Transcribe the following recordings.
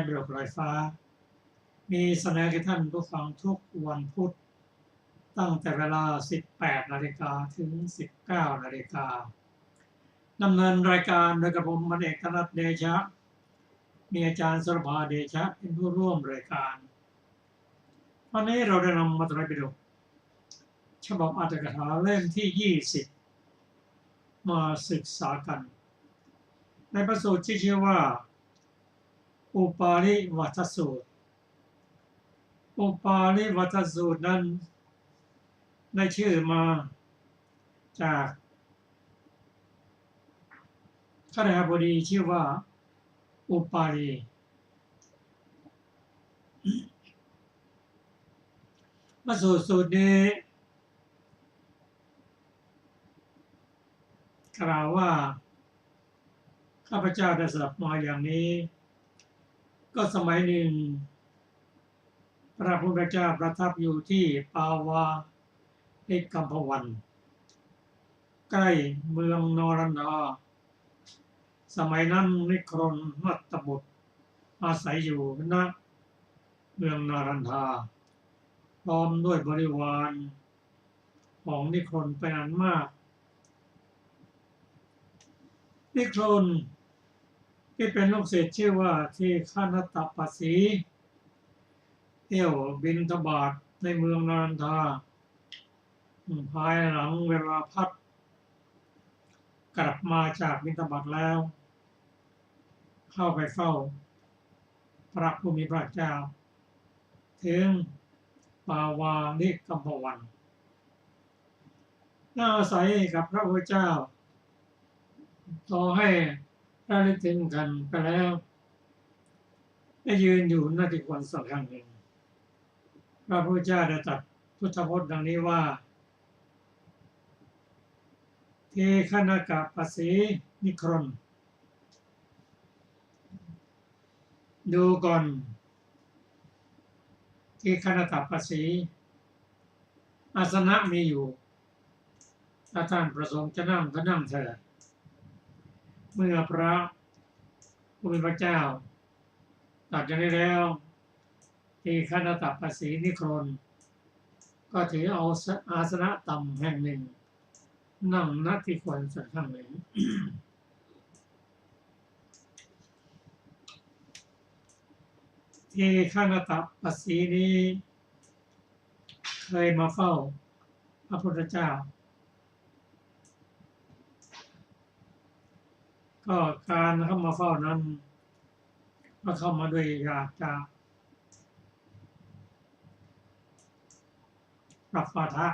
ปิฎกลอยฟ้ามีเสนอแก่ท่านผู้ฟังทุกวันพุธตั้งแต่เวลา 18 นาฬิกาถึง 19 นาฬิกาดำเนินรายการโดยกระผมมันเอกธนัทเดชะมีอาจารย์สรภาเดชะเป็นผู้ร่วมรายการวันนี้เราได้นำมาตรายปิฎกฉบับอรรถกถาเล่มที่ 20 มาศึกษากันในพระสูตรที่ชื่อว่าอุปาลิวัฏสูตรอุปาลิวัฏสูตรนั้นได้ชื่อมาจากขฤหบดีชื่อว่าอุปาลีพระสูตรนี้กล่าวว่าข้าพเจ้าได้สดับมาอย่างนี้ก็สมัยหนึ่งพระพุทธเจ้าประทับอยู่ที่ปาวาลิกัมพวันใกล้เมืองนรันทาสมัยนั้นนิครนมัตตบุตรอาศัยอยู่ณเมืองนรันทาพร้อมด้วยบริวารของนิครนเป็นอันมากนิครนที่เป็นลูกศิษย์ชื่อว่าที่ฆนตปัสสีเที่ยวบิณฑบาตในเมืองนรันทาภายหลังเวลาพักกลับมาจากบิณฑบาตแล้วเข้าไปเฝ้าพระผู้มีพระเจ้าถึงปาวาลิกัมพวันน่าอาศัยกับพระพุทธเจ้าต่อให้ระลึกถึงกันไปแล้วได้ยืนอยู่ณที่ควรสักแห่งหนึ่งพระพุทธเจ้าได้ตรัสพุทธพจน์ดังนี้ว่าเทขนกปัสสีนิครนดูก่อนที่คณตปัสสีอาสนะมีอยู่ถ้าท่านประสงค์จะนั่งก็นั่งเถิดเมื่อพระผู้มีพระเจ้าตรัสอย่างนี้แล้วที่คณตปัสสีนิครนก็ถือเอาอาสนะต่ำแห่งหนึ่งนั่งณที่ควรสักแห่งหนึ่งที่ฆนตปัสสีนี้เคยมาเฝ้าพระพุทธเจ้าก็การเข้ามาเฝ้านั้นก็เข้ามาด้วยอยากจะปรับปะทะ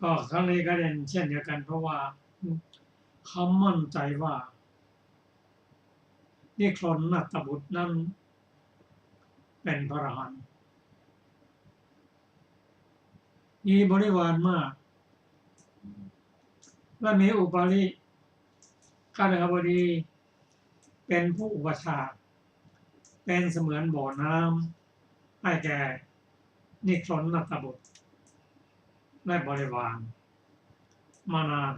ก็ครั้งนี้ก็เป็นเช่นเดียวกันเพราะว่าเขามั่นใจว่านิครนมัตตบุตรนั้นเป็นพระอรหันต์มีบริวารมากและมีอุปาลิขฤหบดีเป็นผู้อุปชาเป็นเสมือนบ่อน้ำให้แก่นิครนมัตตบุตรและบริวารมานาน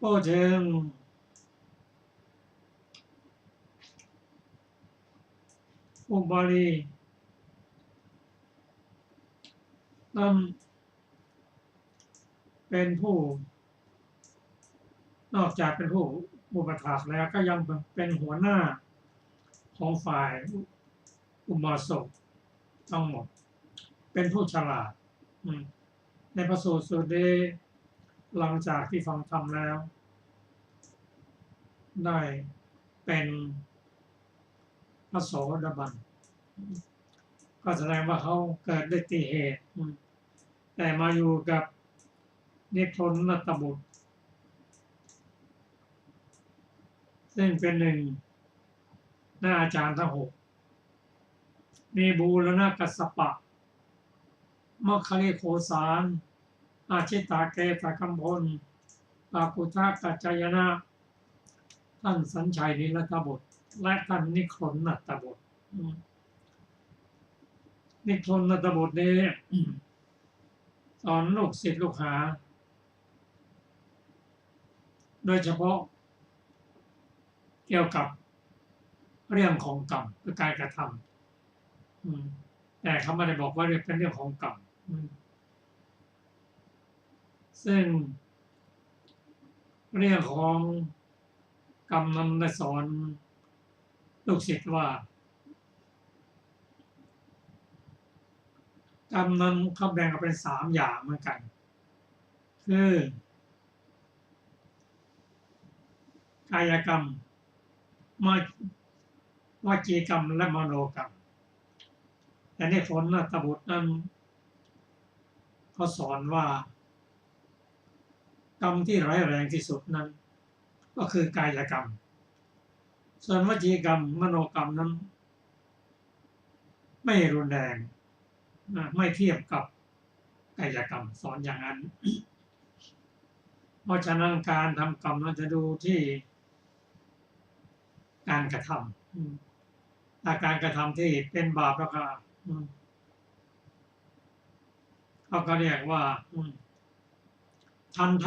พูดถึงอุปาลีนั้นเป็นผู้นอกจากเป็นผู้อุปถากแล้วก็ยังเป็นหัวหน้าของฝ่ายอุบาสกทั้งหมดเป็นผู้ฉลาดในพระสูตรนี้หลังจากที่ฟังธรรมแล้วได้เป็นพระโสดาบันก็แสดงว่าเขาเกิดด้วยติเหตุแต่มาอยู่กับนิครนมัตตบุตรซึ่งเป็นหนึ่งหน้าอาจารย์ทั้งหกมีบูรณกัสสปะมัคคลิโคสารอาชิตาเกตกัมพลปากุทากัจจายนะท่านสัญชัยนิรตบุตรและท่านนิครนมัตตบุตรนิครนมัตตบุตรนี้สอนลูกศิษย์ลูกหาโดยเฉพาะ กี่ยวกับเรื่องของกรรมคือการกระทำแต่เขาไม่ได้บอกว่าเป็นเรื่องของกรรมซึ่งเรื่องของกรรมนั้นได้สอนลูกศิษย์ว่ากรรมนั้นเขาแบ่งออกเป็น3 อย่างเหมือนกันคือกายกรรมวจีกรรมและมโนกรรมแต่ในผลตบุตรนั้นเขาสอนว่ากรรมที่ร้ายแรงที่สุดนั้นก็คือกายกรรมส่วนวจีกรรมมโนกรรมนั้นไม่รุนแรงไม่เทียบกับกายกรรมสอนอย่างนั้นเพราะฉะนั้นการทำกรรมเราจะดูที่การกระทำถ้าการกระทำที่เป็นบาปแล้วก็เขาก็เรียกว่าทันท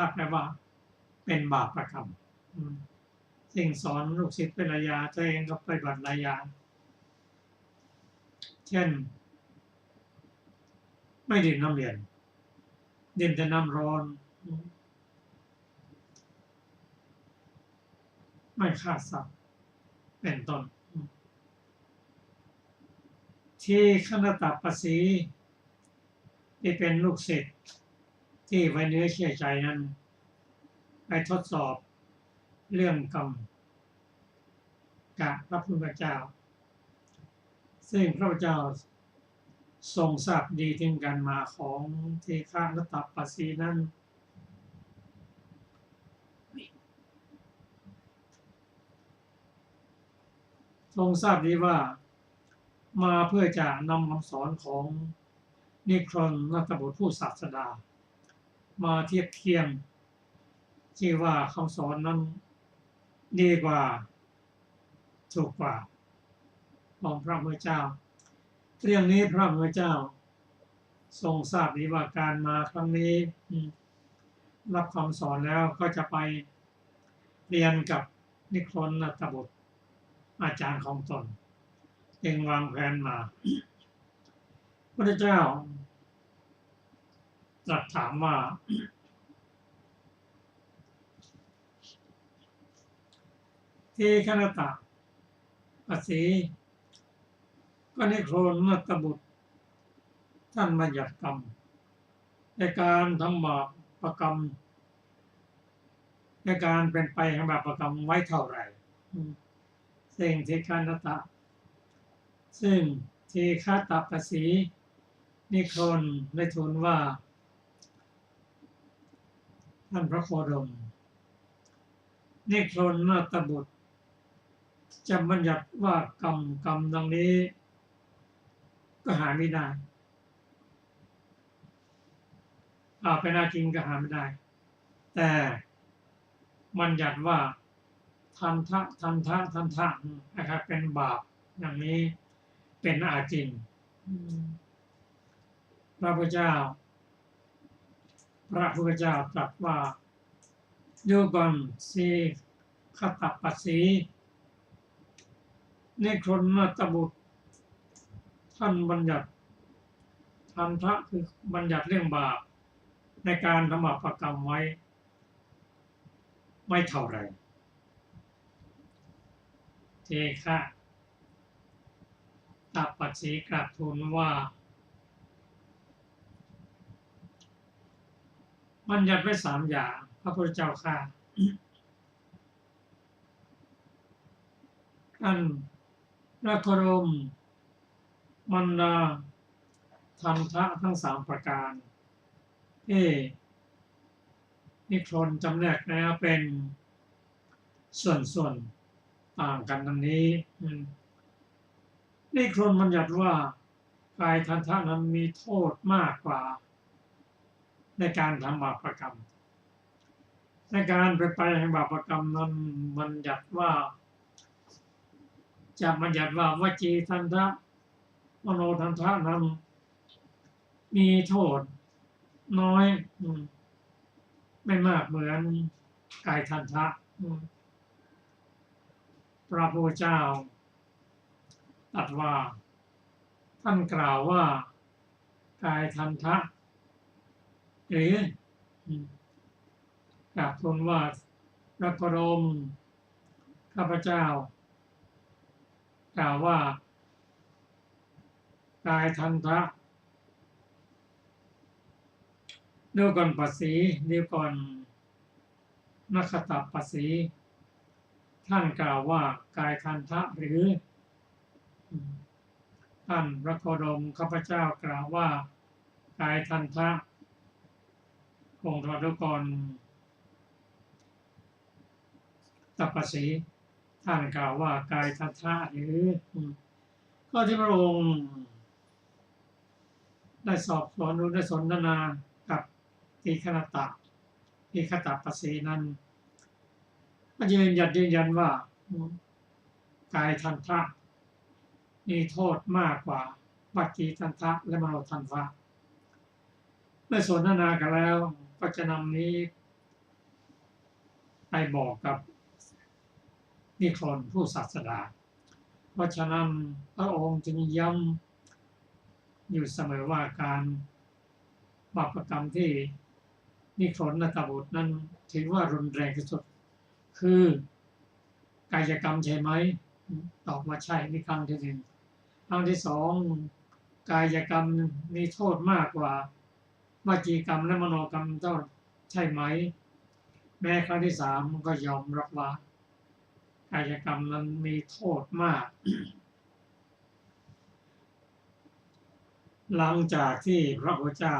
ะแปลว่าเป็นบาปประกรรมสิ่งสอนลูกศิษย์เป็นระยะตัวเองก็ปฏิบัติระยะเช่นไม่ดื่มน้ำเย็นดื่มแต่น้ำร้อนไม่ฆ่าสัตว์เป็นต้นที่คณตปัสสีที่เป็นลูกศิษย์ที่ไว้เนื้อเชื่อใจนั้นไปทดสอบเรื่องกรรมกับพระพุทธเจ้าซึ่งพระพุทธเจ้าทรงทราบดีถึงการมาของทีฆะนตปัสสีนั้นทรงทราบดีว่ามาเพื่อจะนำคำสอนของนิครนนัตบุตรผู้ศาสดามาเทียบเคียงที่ว่าคำสอนนั้นดีกว่าถูกกว่าของพระพุทธเจ้าเรื่องนี้พระพุทธเจ้าทรงทราบดีว่าการมาครั้งนี้รับคำสอนแล้วก็จะไปเรียนกับนิครนนัตบุตรอาจารย์ของตนจึงวางแผนมาพระพุทธเจ้าตรัสถามว่าทีฆนตปัสสีก็นิครนนัตบุตรท่านบัญญัติกรรมในการทำบาปประกรรมในการเป็นไปแห่งบาปประกรรมไว้เท่าไหร่ซึ่งทีฆนตซึ่งทีฆตปัสสีนิครนได้ทูลว่าท่านพระโคดมนิครนนัตบุตรจะบัญญัติว่ากรรมดังนี้ก็หาไม่ได้เป็นอาจริงก็หาไม่ได้แต่บัญญัติว่าทันทะนะครับเป็นบาปอย่างนี้เป็นอาจริงพระพุทธเจ้าตรัสว่าดูก่อนสีคตปัสสีนิครนนัตบุตรท่านบัญญัติทันทะคือบัญญัติเรื่องบาปในการทำบาปประกรรมไว้ไม่เท่าไรเทคะตปัสสีกราบทูลว่าบัญญัติไว้3 อย่างพระพุทธเจ้าข้าท่านพระโคดมมันดาทันทะทั้ง3 ประการนิครนจำแนกแล้วเป็นส่วนต่างกันดังนี้นิครนบัญญัติว่ากายทันทะนั้นมีโทษมากกว่าในการทำบาปประกรรมในการเป็นไปแห่งบาปประกรรมนั้นบัญญัติว่าวจีทันทะมโนทันทะนั้นมีโทษน้อยไม่มากเหมือน กายทันทะพระพุทธเจ้าตรัสว่าท่านกล่าวว่ากายทันทะหรือกราบทูลว่าพระบรมข้าพเจ้ากล่าวว่ากายทันทะเดี๋ยวก่อนปัสสีเดี๋ยวก่อนนักขตปัสสีท่านกล่าวว่ากายทันทะหรือท่านพระโคดมข้าพเจ้ากล่าวว่ากายทันทะคงทอทุกคนตัปปสีท่านกล่าวว่ากายทันทะหรือก็ที่พระองค์ได้สอบสวนรู้ได้สนทนากับทีฆนตะทีฆตปัสสีนั้นก็ยืนยันว่ากายทันทะมีโทษมากกว่าวัจีทันทะและมโนทันทะเมื่อสนทนากันแล้วก็จะนำนี้ไปบอกกับนิครนผู้ศาสดาเพราะฉะนั้นพระองค์จึงย้ำอยู่เสมอว่าการบาปกรรมที่นิครนตบุตรนั้นถือว่ารุนแรงที่สุดคือกายกรรมใช่ไหมตอบว่าใช่นี่ครั้งที่หนึ่งครั้งที่สองกายกรรมมีโทษมากกว่าวจีกรรมและมโนกรรมเท่าใช่ไหมแม้ครั้งที่สามก็ยอมรับว่ากายกรรมนั้นมีโทษมากหลังจากที่พระพุทธเจ้า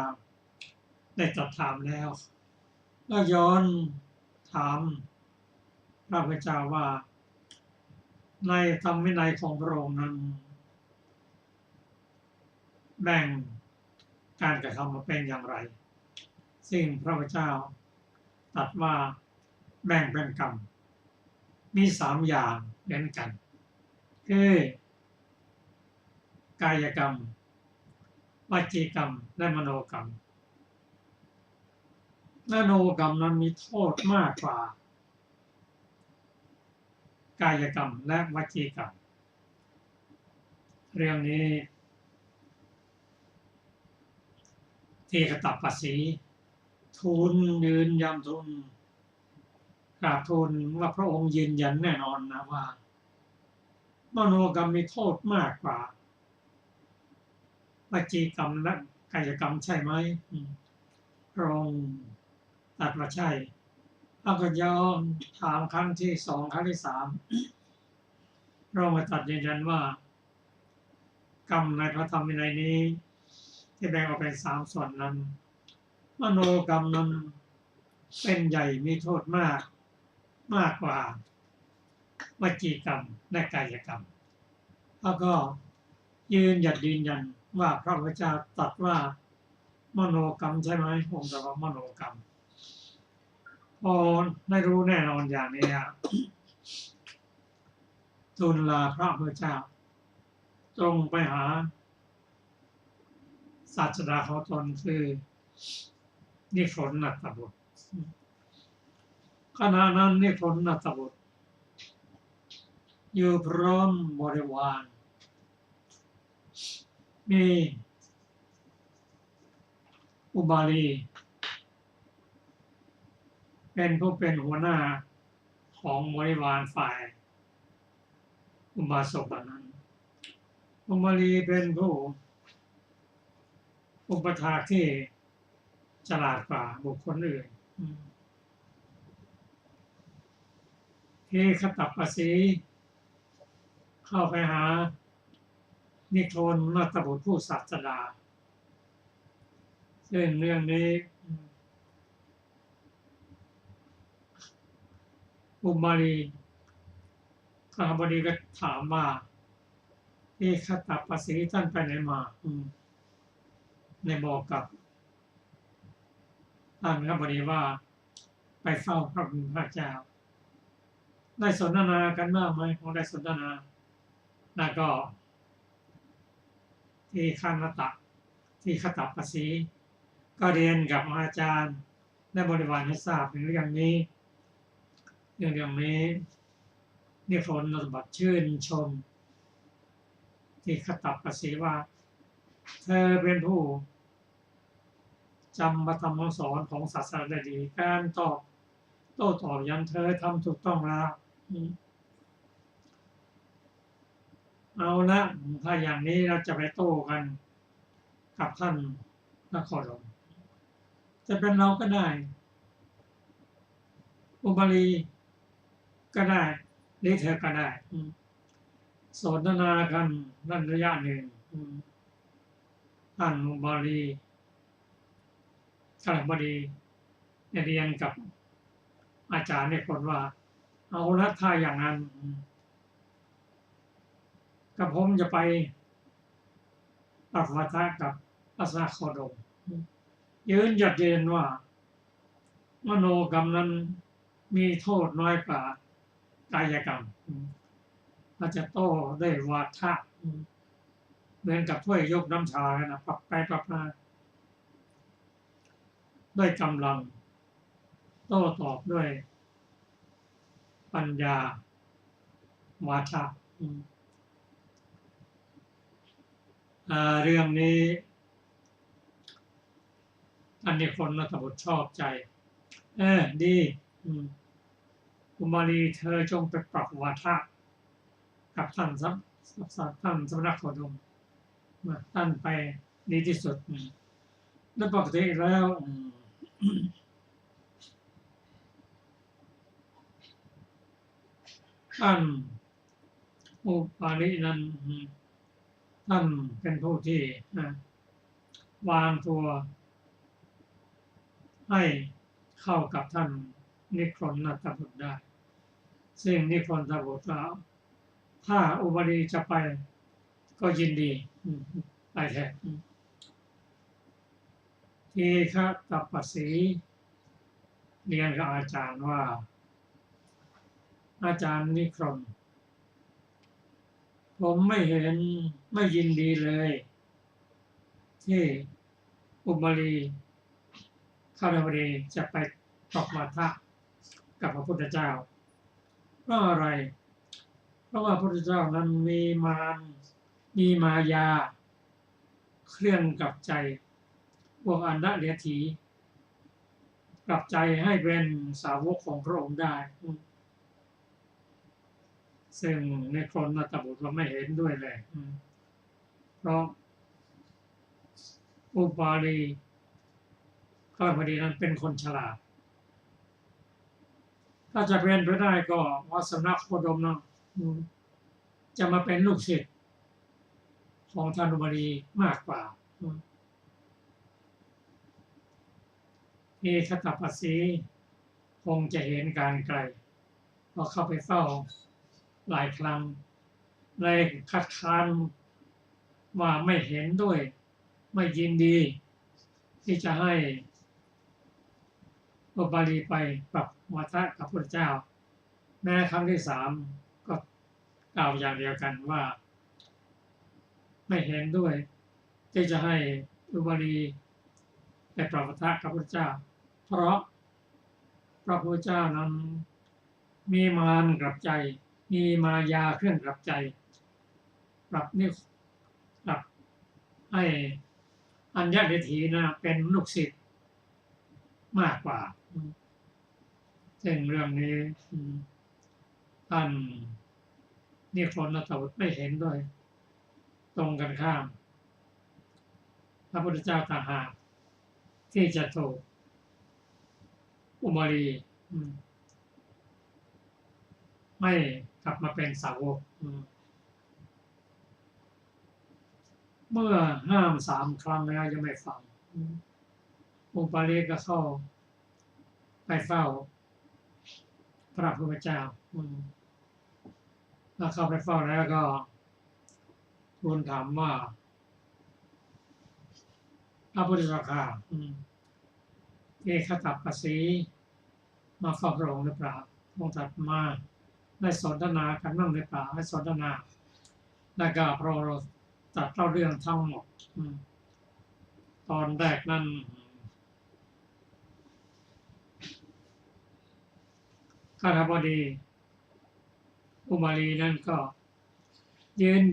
ได้ตรัสถามแล้วก็ย้อนถามพระพุทธเจ้าว่าในธรรมวินัยของพระองค์นั้นแบ่งการกระทำมาเป็นอย่างไรซึ่งพระพุทธเจ้าตรัสว่าแบ่งเป็นกรรมมี3อย่างเหมือนกันคือกายกรรมวจีกรรมและมโนกรรมมโนกรรมนั้นมีโทษมากกว่ากายกรรมและวจีกรรมเรื่องนี้ทีฆตปัสสีทูลยืนยันทูลกราบทูลว่าพระองค์ยืนยันแน่นอนนะว่ามโนกรรมมีโทษมากกว่าวจีกรรมและกายกรรมใช่ไหมพระองค์ตรัสว่าใช่แล้วก็ย้อนถามครั้งที่สองครั้งที่สามพระองค์ตรัสยืนยันว่ากรรมในพระธรรมวินัยนี้ที่แบ่งออกเป็น3ส่วนนั้นมโนกรรมนั้นเป็นใหญ่มีโทษมากกว่าวจีกรรมและกายกรรมแล้วก็ยืนยันว่าพระพุทธเจ้าตรัสว่ามโนกรรมใช่ไหมผมจะว่ามโนกรรมพอได้รู้แน่นอนอย่างนี้ทูลลาพระพุทธเจ้าตรงไปหาศาสดาของตนคือนิครนตบุตรขณะนั้นนิครนตบุตรอยู่พร้อมบริวารมีอุบาลีเป็นผู้เป็นหัวหน้าของบริวารฝ่ายอุบาสกนั้นอุบาลีเป็นผู้อุปถากที่ฉลาดกว่าบุคคลอื่นทีฆตปัสสีเข้าไปหานิครนตบุตรผู้ศาสดาซึ่งเรื่องนี้อุบาลีข้าพเจ้าก็ถามว่าทีฆตปัสสีท่านไปไหนมาในบอกกับท่านข้าพเจ้าว่าไปเฝ้าพระพุทธเจ้าได้สนทนากันบ้างไหมคงได้สนทนาแล้วก็ที่ฆตปัสสีก็เรียนกับอาจารย์และบริวารให้ทราบถึงเรื่องนี้ เรื่องนี้นิพนธ์บัตรชื่นชมที่ขตัปปสีว่าเธอเป็นผู้จำพระธรรมคำสอนของศาสนาได้ดีการโต้ตอบยันเธอทำถูกต้องแล้วเอาละถ้าอย่างนี้เราจะไปโต้กันกับท่านนครหลวงจะเป็นเราก็ได้อุบาลีก็ได้หรือเธอก็ได้สนทนากันนั่นระยะหนึ่งท่านอุบาลีขลังบดีเรียนกับอาจารย์เนี่ยคนว่าเอาละถ้าอย่างนั้นกับผมจะไปปะทะกับพระสาโคดมยืนหยัดยืนว่ามโนกรรมนั้นมีโทษน้อยกว่ากายกรรมเราจะโต้ด้วยวาทะเหมือนกับถ้วยยกน้ำชากันนะปรับไปปรับมาด้วยกำลังโต้ตอบด้วยปัญญาวาทะเรื่องนี้อันนี้คนรัฐบุตรชอบใจดีอุมาลีเธอจงไปปรับวาทะกับท่านสมณโคดมท่านไปดีที่สุดและปกติแล้วท่านอุปาลินั้นท่านเป็นผู้ที่วางตัวให้เข้ากับท่านนิครนนัตบุตรได้ซึ่งนิครนนัตบุตรแล้วถ้าอุบาลีจะไปก็ยินดีไปแทนที่ข้าตัปปสีเรียนกับอาจารย์ว่าอาจารย์นิครนผมไม่เห็นไม่ยินดีเลยที่อุบาลีข้าราชบดีจะไปตอบวาทะกับพระพุทธเจ้าเพราะอะไรเพราะว่าพระพุทธเจ้านั้นมีมายาเครื่องกลับใจพวกอันดะเดียถีกลับใจให้เป็นสาวกของพระองค์ได้ซึ่งในครนนัตบุตรเราไม่เห็นด้วยเลยเพราะอุบาลีข้าพเจ้านั้นเป็นคนฉลาดถ้าจะเป็นไปได้ก็วัสนโคดมนะจะมาเป็นลูกศิษย์ของท่านอุบาลีมากกว่าที่ขตัปปสีคงจะเห็นการไกลพอเข้าไปเฝ้าหลายครั้งเลยคัดค้านว่าไม่เห็นด้วยไม่ยินดีที่จะให้อุบาลีไปปรับวาทะกับพระเจ้าแม้ครั้งที่3ก็กล่าวอย่างเดียวกันว่าไม่เห็นด้วยที่จะให้อุบาลีไปปรับวาทะกับพระเจ้าเพราะพระพุทธเจ้านั้นมีมารกลับใจมีมายาเครื่องกลับใจปรับนี่ปรับให้อัญญเดถีนะเป็นลูกศิษย์มากกว่าซึ่งเรื่องนี้ท่านนิครนนัตบุตรไม่เห็นด้วยตรงกันข้ามพระพุทธเจ้าต่างหากที่จะถูกอุบาลีไม่กลับมาเป็นสาวกเมื่อห้าม3 ครั้งแล้วยังไม่ฟังอุบาลีก็เข้าไปเฝ้าพระพุทธเจ้าแล้วเข้าไปเฝ้าแล้วก็ทูลถามว่าพระพุทธเจ้าค่ะขตัปปสีมาเฝ้าพระองค์หรือเปล่าพระองค์ตรัสมาได้สนทนากันบ้างหรือเปล่าได้สนทนาแล้วก็พระองค์ตรัสเล่าเรื่องทั้งหมดตอนแรกนั้น ข้าราบดีอุบาลีนั่นก็ยืน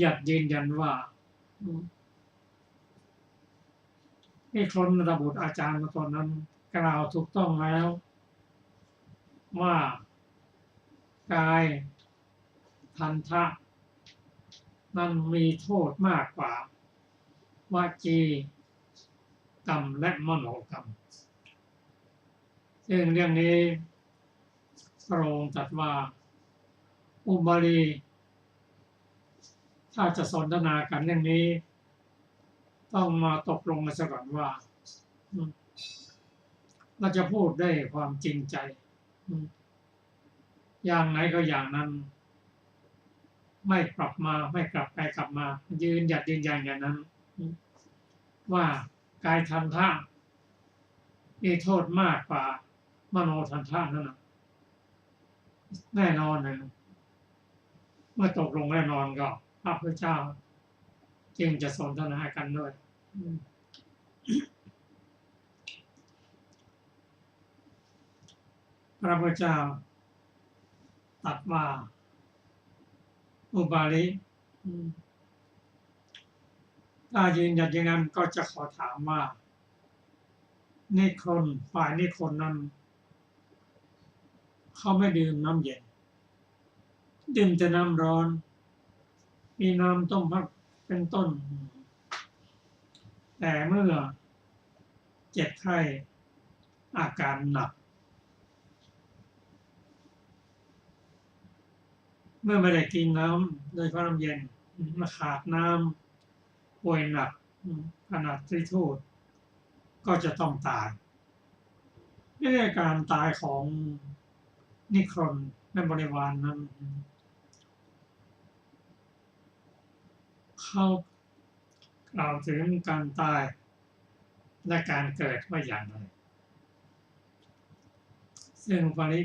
ยันว่าที่ครนระบุอาจารย์ตอนนั้นกล่าวถูกต้องแล้วว่ากายทันทะนั้นมีโทษมากกว่าวจีกรรมและมโนกรรมซึ่งเรื่องนี้พระองค์ตรัสว่าอุบาลีถ้าจะสนทนากันเรื่องนี้ต้องมาตกลงกันซะก่อนว่าเราจะพูดได้ความจริงใจอย่างไหนก็อย่างนั้นไม่กลับไปกลับมายืนยันอย่างนั้นว่ากายทันทะมีโทษมากกว่ามโนทันทะนั่นแน่นอนนะเมื่อตกลงแน่นอนก็พระพุทธเจ้าจึงจะสนทนากันด้วยพระพุทธเจ้าตรัสว่าอุบาลีถ้ายืนยันอย่างนั้นก็จะขอถามว่านิครนฝ่ายนิครนนั้นเขาไม่ดื่มน้ำเย็นดื่มแต่น้ำร้อนมีน้ำต้มพักเป็นต้นแต่เมื่อเจ็บไข้อาการหนักเมื่อไม่ได้กินน้ำโดยเพราะน้ำเย็นมาขาดน้ำป่วยหนักขนาดที่ทูตก็จะต้องตายนี่การตายของนิครนและบริวารนั้นเขากล่าวถึงการตายและการเกิดว่าอย่างไรซึ่งปริ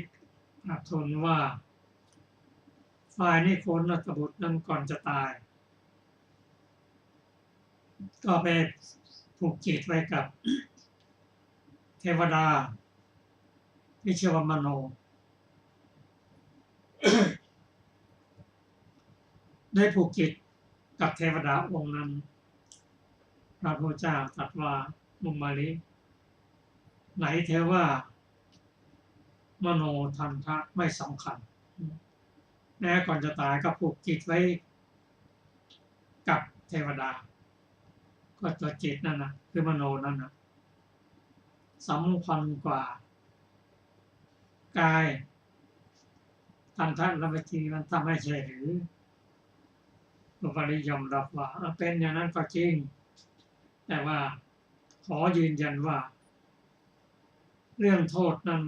อักษรว่าฝ่ายนิครนรัตบุตรนั้นก่อนจะตายก็ไปผูกจิตไว้กับเทวดาที่ชื่อว่ามโนได้ผูกจิตกับเทวดาองค์นั้นพระพุทธเจ้าตรัสว่ามุมาลิไหนเทว่ามโนทันทะไม่สำคัญแม้ก่อนจะตายก็ผูกจิตไว้กับเทวดาก็ตัวจิตนั่นนะคือมโนนั่นนะสำคัญกว่ากายทันทะและวจีมันทำให้ใช่หรืออุปริยอมรับว่าเป็นอย่างนั้นก็จริงแต่ว่าขอยืนยันว่าเรื่องโทษนั้น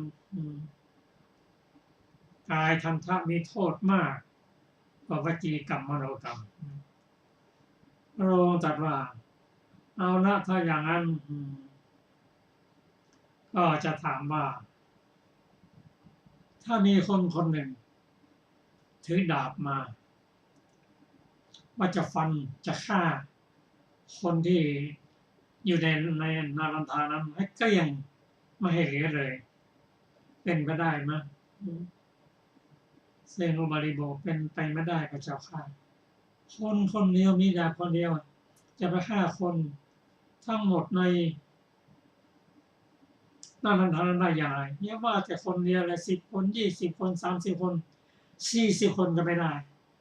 กายทันทะมีโทษมากกว่าวจีกรรมมโนกรรมพระองค์ตรัสว่าเอาละถ้าอย่างนั้นก็จะถามว่าถ้ามีคนหนึ่งถือดาบมาว่าจะฟันจะฆ่าคนที่อยู่ในนารันทานั้นให้เกลี้ยงไม่ให้เหลือเลยเป็นไปได้ไหมเซโนบาริโบเป็นไปไม่ได้พระเจ้าค่ะคนเดียวมีดาบคนเดียวจะไปฆ่าคนทั้งหมดในนารันทานั้นได้อย่างไรเนี่ยว่าแต่คนเดียวเลย10 คน20 คน30 คน40 คนก็ไม่ได้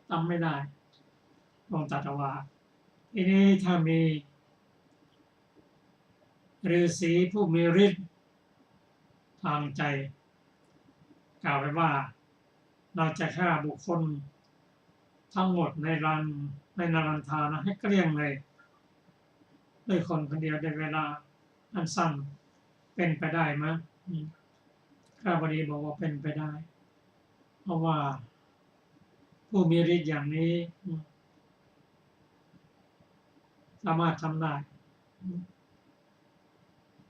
ทำไม่ได้ลองตัดว่าทีนี้ถ้ามีฤาษีผู้มีฤทธิ์ทางใจกล่าวไว้ว่าเราจะฆ่าบุคคลทั้งหมดในนารันทานะให้เกลี้ยงเลยด้วยคนคนเดียวในเวลาอันสั้นเป็นไปได้ไหมข้าพเจ้าบอกว่าเป็นไปได้เพราะว่าผู้มีฤทธิ์อย่างนี้สามารถทำได้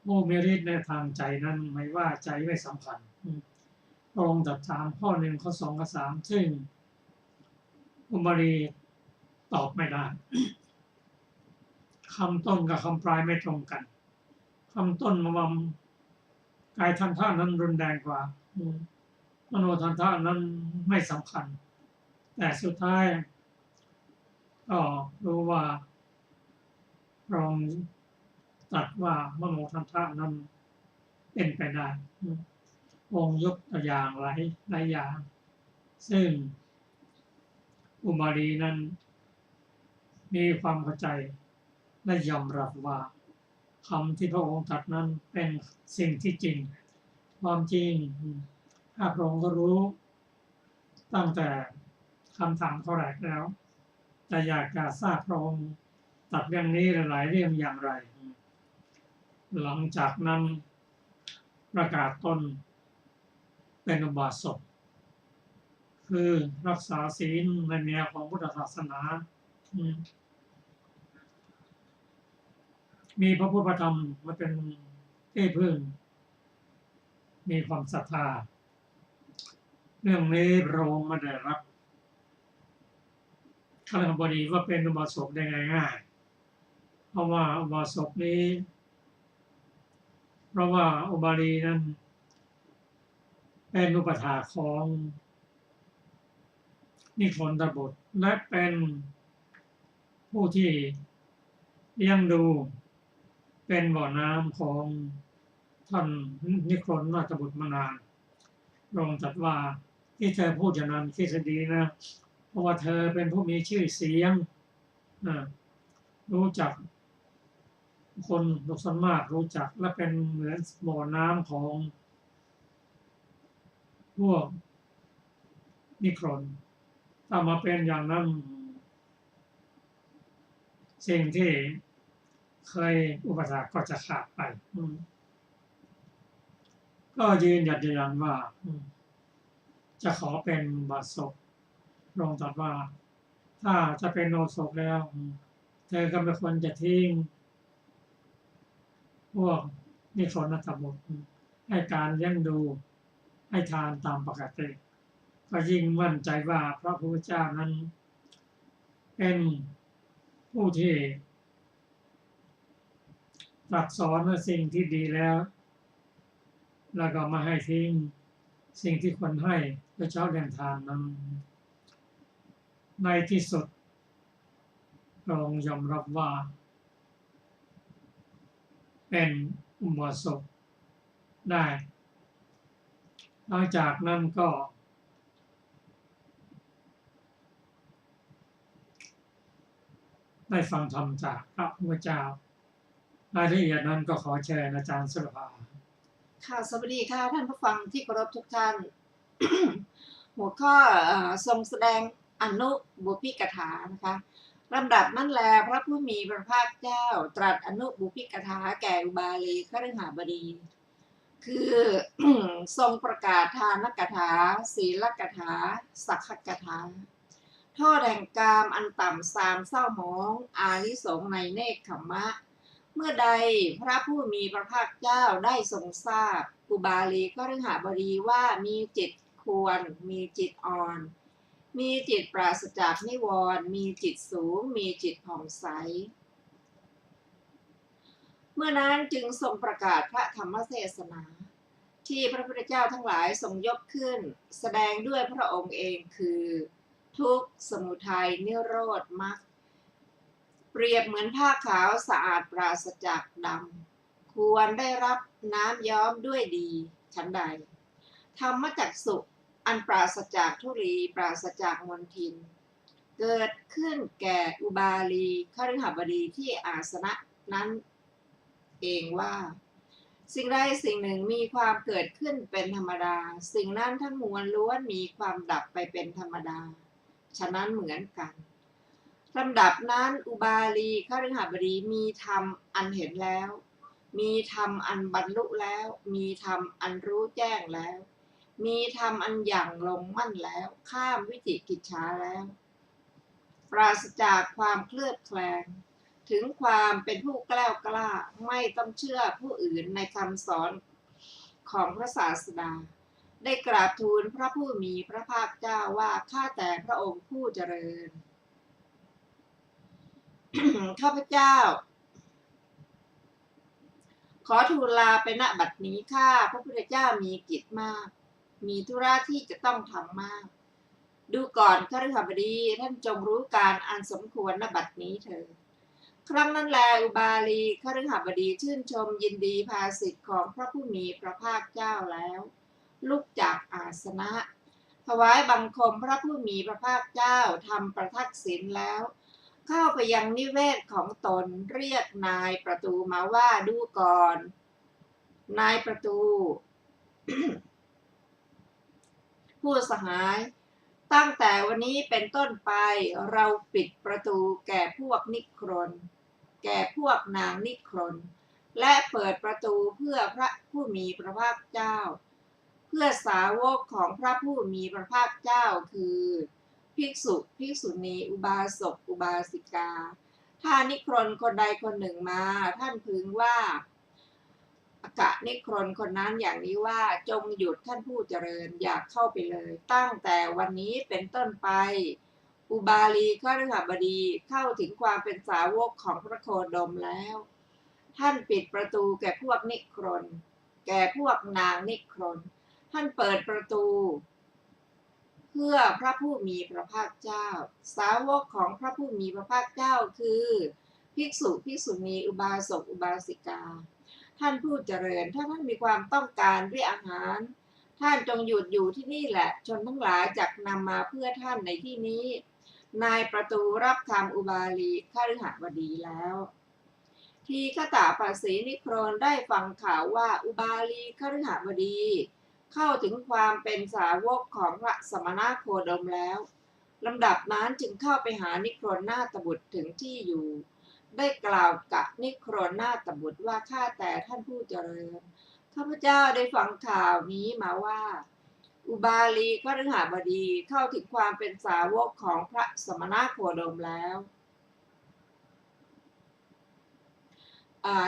ผู้มีฤทธิ์ในทางใจนั้นไม่ว่าใจไม่สำคัญพระองค์ตรัสถามข้อ 1 ข้อ 2 ข้อ 3ซึ่งอุบาลีตอบไม่ได้คำต้นกับคำปลายไม่ตรงกันคำต้นมาว่ากายทันทะนั้นรุนแรงกว่า มโนทันทะนั้นไม่สำคัญแต่สุดท้ายก็รู้ว่าพระองค์ตรัสว่ามโนทันทะนั้นเป็นไปได้องค์ยกตัวอย่างหลายอย่างซึ่งอุมาลีนั้นมีความเข้าใจและยอมรับว่าคำที่พระองค์ตรัสนั้นเป็นสิ่งที่จริงความจริงถ้าพระองค์ก็รู้ตั้งแต่คำถามเขาแรกแล้วแต่อยากจะทราบพระองค์ตรัสเรื่องนี้หลายเรื่องอย่างไรหลังจากนั้นประกาศตนเป็นอุบาสกคือรักษาศีลในแนวของพุทธศาสนามีพระพุทธธรรมมาเป็นที่พึ่งมีความศรัทธาเรื่องนี้พระองค์ไม่ได้รับคฤหบดีว่าเป็นอุบาสกได้ง่ายๆเพราะว่าอุบาสกนี้เพราะว่าอุบาลีนั้นเป็นอุปถาของนิครนธบุตรและเป็นผู้ที่เลี้ยงดูเป็นบ่อน้ำของท่านนิครนธบุตรมานานพระองค์ตรัสว่าที่เธอพูดอย่างนั้นคิดดีนะเพราะว่าเธอเป็นผู้มีชื่อเสียงรู้จักคนส่วนมากรู้จักและเป็นเหมือนบ่อน้ำของพวกนิครนถ้ามาเป็นอย่างนั้นสิ่งที่เคยอุปสรรคก็จะขาดไปก็ยืนหยัดยันว่าจะขอเป็นอุบาสกพระองค์ตรัสว่าถ้าจะเป็นอุบาสกแล้วเธอก็ไม่ควรจะทิ้งพวกนิครนธบุตรให้การเลี้ยงดูให้ทานตามปกติก็ยิ่งมั่นใจว่าพระพุทธเจ้านั้นเป็นผู้ที่ตรัสสอนสิ่งที่ดีแล้วแล้วก็มาให้ทิ้งสิ่งที่ควรให้โดยเฉพาะเรื่องทานนั้นในที่สุดพระองค์ยอมรับว่าเป็นอุบาสกได้หลังจากนั้นก็ได้ฟังธรรมจากพระพุทธเจ้ารายละเอียดนั้นก็ขอเชิญอาจารย์สุรภาค่ะสวัสดีค่ะท่านผู้ฟังที่เคารพทุกท่าน หัวข้อทรงแสดงอนุบุพพิกถานะคะลำดับนั้นแลพระผู้มีพระภาคเจ้าตรัสอนุบุพพิกถาแก่อุบาลีคฤหบดี คือ ทรงประกาศทานกถาศีลกถาสักขกถาโทษแห่งกามอันต่ำทรามเศร้าหมองอานิสงส์ในเนกขัมมะเมื่อใดพระผู้มีพระภาคเจ้าได้ทรงทราบอุบาลีคฤหบดีว่ามีจิตควรมีจิตอ่อนมีจิตปราศจากนิวรณ์มีจิตสูงมีจิตผ่องใสเมื่อนั้นจึงทรงประกาศพระธรรมเทศนาที่พระพุทธเจ้าทั้งหลายทรงยกขึ้นแสดงด้วยพระองค์เองคือทุกข์สมุทัยนิโรธมรรคเปรียบเหมือนผ้าขาวสะอาดปราศจากดำควรได้รับน้ำย้อมด้วยดีฉันใดธรรมจักษุอันปราศจากทุลีปราศจากมลทินเกิดขึ้นแก่อุบาลีคฤหบดีที่อาสนะนั้นเองว่าสิ่งใดสิ่งหนึ่งมีความเกิดขึ้นเป็นธรรมดาสิ่งนั้นทั้งมวลล้วนมีความดับไปเป็นธรรมดาฉะนั้นเหมือนกันลำดับนั้นอุบาลีคฤหบดีมีธรรมอันเห็นแล้วมีธรรมอันบรรลุแล้วมีธรรมอันรู้แจ้งแล้วมีธรรมอันอย่างลงมั่นแล้วข้ามวิจิกิจฉาแล้วปราศจากความเคลือบแคลงถึงความเป็นผู้แกล้วกล้าไม่ต้องเชื่อผู้อื่นในคำสอนของพระศาสดาได้กราบทูลพระผู้มีพระภาคเจ้าว่าข้าแต่พระองค์ผู้เจริญ ข้าพเจ้าขอทูลลาไปณบัดนี้ข้าพระพุทธเจ้ามีกิจมาก มีธุระที่จะต้องทำมากดูก่อนคฤหบดีท่านจงรู้การอันสมควรณบัดนี้เถิดครั้งนั้นแลอุบาลีคฤหบดีชื่นชมยินดีภาสิทธิ์ของพระผู้มีพระภาคเจ้าแล้วลุกจากอาสนะถวายบังคมพระผู้มีพระภาคเจ้าทำประทักษิณแล้วเข้าไปยังนิเวศของตนเรียกนายประตูมาว่าดูก่อนนายประตู ผู้สหายตั้งแต่วันนี้เป็นต้นไปเราปิดประตูแก่พวกนิครนแก่พวกนางนิครนและเปิดประตูเพื่อพระผู้มีพระภาคเจ้าเพื่อสาวกของพระผู้มีพระภาคเจ้าคือภิกษุภิกษุณีอุบาสกอุบาสิกาถ้านิครนคนใดคนหนึ่งมาท่านพึงว่าอกะนิครนคนนั้นอย่างนี้ว่าจงหยุดท่านผู้เจริญอยากเข้าไปเลยตั้งแต่วันนี้เป็นต้นไปอุบาลีคฤหบดีเข้าถึงความเป็นสาวกของพระโคดมแล้วท่านปิดประตูแก่พวกนิครนแก่พวกนางนิครนท่านเปิดประตูเพื่อพระผู้มีพระภาคเจ้าสาวกของพระผู้มีพระภาคเจ้าคือภิกษุภิกษุณีอุบาสกอุบาสิกาท่านผู้เจริญถ้าท่านมีความต้องการด้วยอาหารท่านจงหยุดอยู่ที่นี่แหละชนทั้งหลายจักนำมาเพื่อท่านในที่นี้นายประตูรับคำอุบาลีคฤหบดีแล้วทีฆตปัสสีนิโครนได้ฟังข่าวว่าอุบาลีคฤหบดีเข้าถึงความเป็นสาวกของพระสมณโคดมแล้วลำดับนั้นจึงเข้าไปหานิโครนนาถบุตรถึงที่อยู่ได้กล่าวกับนิโครนนาถบุตรว่าข้าแต่ท่านผู้เจริญข้าพเจ้าได้ฟังข่าวนี้มาว่าอุบาลีคฤหบดีเข้าถึงความเป็นสาวกของพระสมณโคดมแล้ว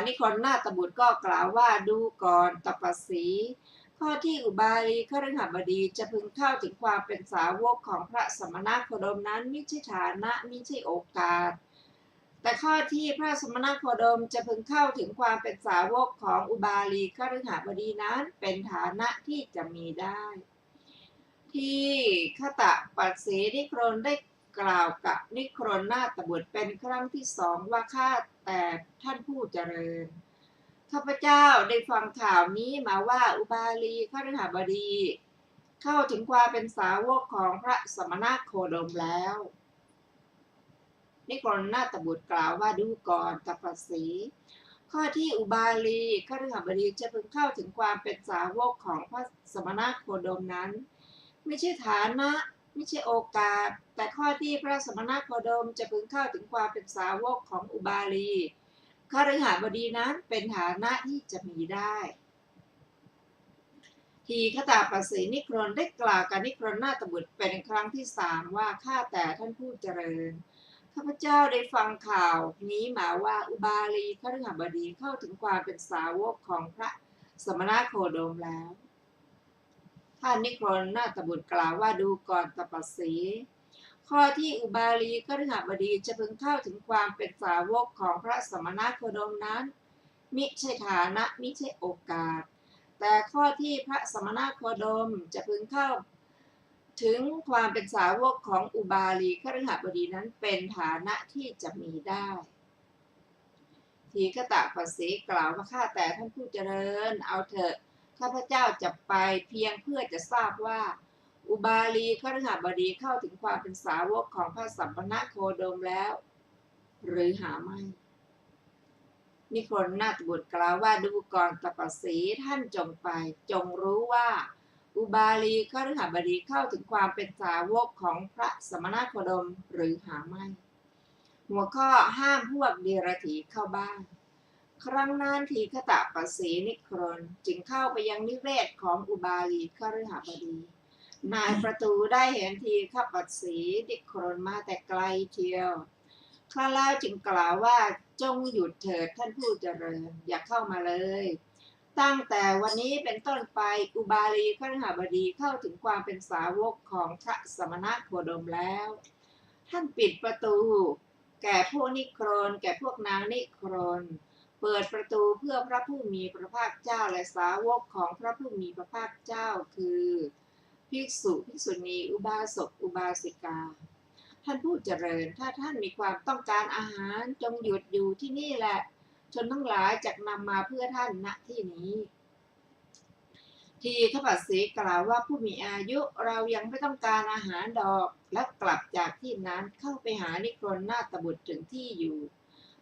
นิโครนนาถบุตรก็กล่าวว่าดูก่อนตปัสสีข้อที่อุบาลีคฤหบดีจะพึงเข้าถึงความเป็นสาวกของพระสมณโคดมนั้นไม่ใช่ฐานะไม่ใช่โอกาสแต่ข้อที่พระสมณโคดมจะพึงเข้าถึงความเป็นสาวกของอุบาลีคฤหบดีนั้นเป็นฐานะที่จะมีได้ที่คตปัสสีนิโครนได้กล่าวกับนิโครนนาถบุตรเป็นครั้งที่สองว่าข้าแต่ท่านผู้เจริญข้าพเจ้าได้ฟังข่าวนี้มาว่าอุบาลีคฤหบดีเข้าถึงความเป็นสาวกของพระสมณโคดมแล้วนิโครนนาถบุตรกล่าวว่าดูก่อนตปัสสีข้อที่อุบาลีคฤหบดีจะพึงเข้าถึงความเป็นสาวกของพระสมณโคดมนั้นไม่ใช่ฐานะไม่ใช่โอกาสแต่ข้อที่พระสมณโคดมจะพึงเข้าถึงความเป็นสาวกของอุบาลีคฤหบดีนั้นเป็นฐานะที่จะมีได้ทีฆตปัสสีนิโครนได้กล่าวกับนิโครนนาถบุตรเป็นครั้งที่สามว่าข้าแต่ท่านผู้เจริญข้าพเจ้าได้ฟังข่าวนี้มาว่าอุบาลีคฤหบดีเข้าถึงความเป็นสาวกของพระสมณโคดมแล้วท่านนิโครนนาถบุตรกล่าวว่าดูก่อนตปัสสีข้อที่อุบาลีคฤหบดีจะพึงเข้าถึงความเป็นสาวกของพระสมณโคดมนั้นมิใช่ฐานะมิใช่โอกาสแต่ข้อที่พระสมณโคดมจะพึงเข้าถึงความเป็นสาวกของอุบาลีคฤหบดีนั้นเป็นฐานะที่จะมีได้ทีฆตปัสสีกล่าวว่าข้าแต่ท่านผู้เจริญเอาเถอะข้าพเจ้าจะไปเพียงเพื่อจะทราบว่าอุบาลีคฤหบดีเข้าถึงความเป็นสาวกของพระสัมมาโคดมแล้วหรือหาไม่นิโครนนาถบุตรกล่าวว่าดูก่อนตปัสสีท่านจงไปจงรู้ว่าอุบาลีคฤหบดีเข้าถึงความเป็นสาวกของพระสมณโคดมหรือหาไม่หัวข้อห้ามพวกเดรัจฉีเข้าบ้านครั้งนั้นทีฆตปัสสีนิโครนจึงเข้าไปยังนิเวศของอุบาลีคฤหบดีนายประตูได้เห็นทีฆปัสสีนิโครนมาแต่ไกลเทียวครั้นแล้วจึงกล่าวว่าจงหยุดเถิดท่านผู้เจริญอย่าเข้ามาเลยตั้งแต่วันนี้เป็นต้นไปอุบาลีคฤหบดีเข้าถึงความเป็นสาวกของพระสมณโคดมแล้วท่านปิดประตูแก่พวกนิโครนแก่พวกนางนิโครนเปิดประตูเพื่อพระผู้มีพระภาคเจ้าและสาวกของพระผู้มีพระภาคเจ้าคือ ภิกษุภิกษุณีอุบาสกอุบาสิกาท่านผู้เจริญถ้าท่านมีความต้องการอาหารจงหยุดอยู่ที่นี่แหละชนทั้งหลายจักนำมาเพื่อท่านณที่นี้ทีฆปัสสีกล่าวว่าผู้มีอายุเรายังไม่ต้องการอาหารดอกและกลับจากที่นั้นเข้าไปหานิครนนาถบุตรถึงที่อยู่